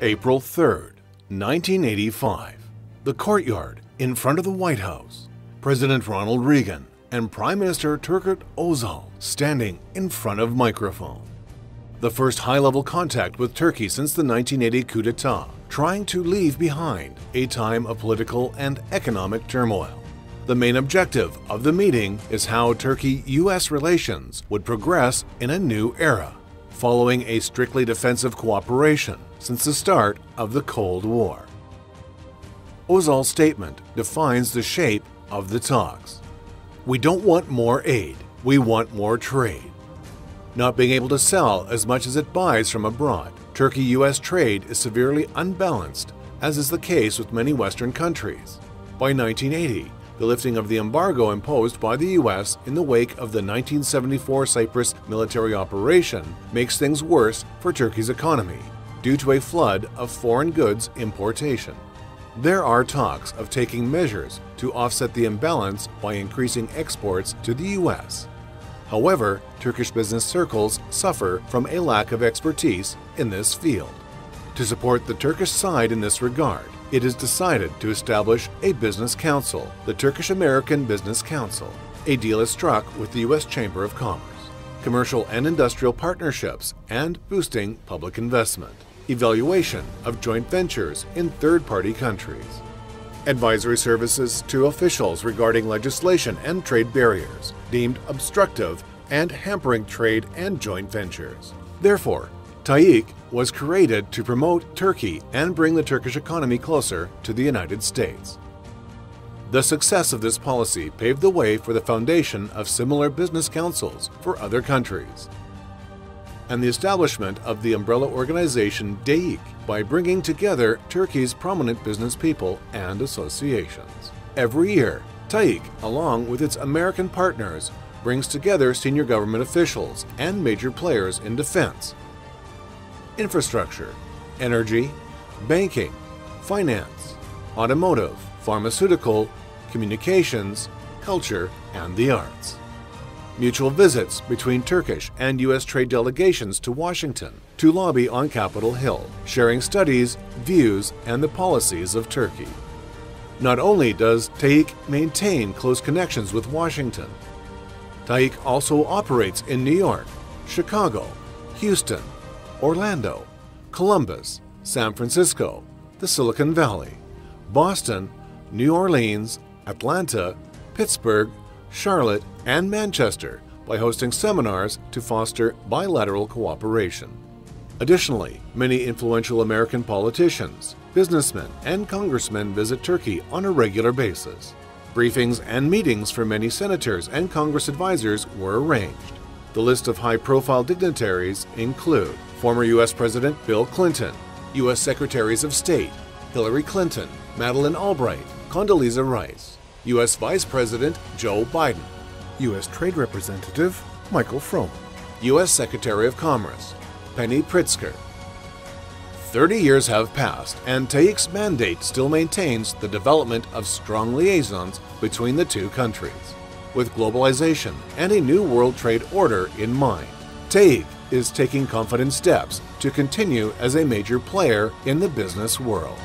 April 3rd, 1985. The courtyard in front of the White House. President Ronald Reagan and Prime Minister Turgut Özal standing in front of microphone. The first high-level contact with Turkey since the 1980 coup d'etat, trying to leave behind a time of political and economic turmoil. The main objective of the meeting is how Turkey-US relations would progress in a new era, following a strictly defensive cooperation since the start of the Cold War. Özal's statement defines the shape of the talks. We don't want more aid, we want more trade. Not being able to sell as much as it buys from abroad, Turkey-US trade is severely unbalanced, as is the case with many Western countries. By 1980, the lifting of the embargo imposed by the U.S. in the wake of the 1974 Cyprus military operation makes things worse for Turkey's economy due to a flood of foreign goods importation. There are talks of taking measures to offset the imbalance by increasing exports to the U.S. However, Turkish business circles suffer from a lack of expertise in this field. To support the Turkish side in this regard, it is decided to establish a business council, the Turkish-American Business Council. A deal is struck with the U.S. Chamber of Commerce, commercial and industrial partnerships, and boosting public investment, evaluation of joint ventures in third-party countries, advisory services to officials regarding legislation and trade barriers deemed obstructive and hampering trade and joint ventures. Therefore, TAİK was created to promote Turkey and bring the Turkish economy closer to the United States. The success of this policy paved the way for the foundation of similar business councils for other countries, and the establishment of the umbrella organization DEİK by bringing together Turkey's prominent business people and associations. Every year, TAİK, along with its American partners, brings together senior government officials and major players in defense, infrastructure, energy, banking, finance, automotive, pharmaceutical, communications, culture, and the arts. Mutual visits between Turkish and U.S. trade delegations to Washington to lobby on Capitol Hill, sharing studies, views, and the policies of Turkey. Not only does TAİK maintain close connections with Washington, TAİK also operates in New York, Chicago, Houston, Orlando, Columbus, San Francisco, the Silicon Valley, Boston, New Orleans, Atlanta, Pittsburgh, Charlotte, and Manchester by hosting seminars to foster bilateral cooperation. Additionally, many influential American politicians, businessmen, and congressmen visit Turkey on a regular basis. Briefings and meetings for many senators and Congress advisors were arranged. The list of high-profile dignitaries include former U.S. President Bill Clinton, U.S. Secretaries of State Hillary Clinton, Madeleine Albright, Condoleezza Rice, U.S. Vice President Joe Biden, U.S. Trade Representative Michael Froman, U.S. Secretary of Commerce Penny Pritzker. 30 years have passed, and TAİK's mandate still maintains the development of strong liaisons between the two countries. With globalization and a new world trade order in mind, TAİK is taking confident steps to continue as a major player in the business world.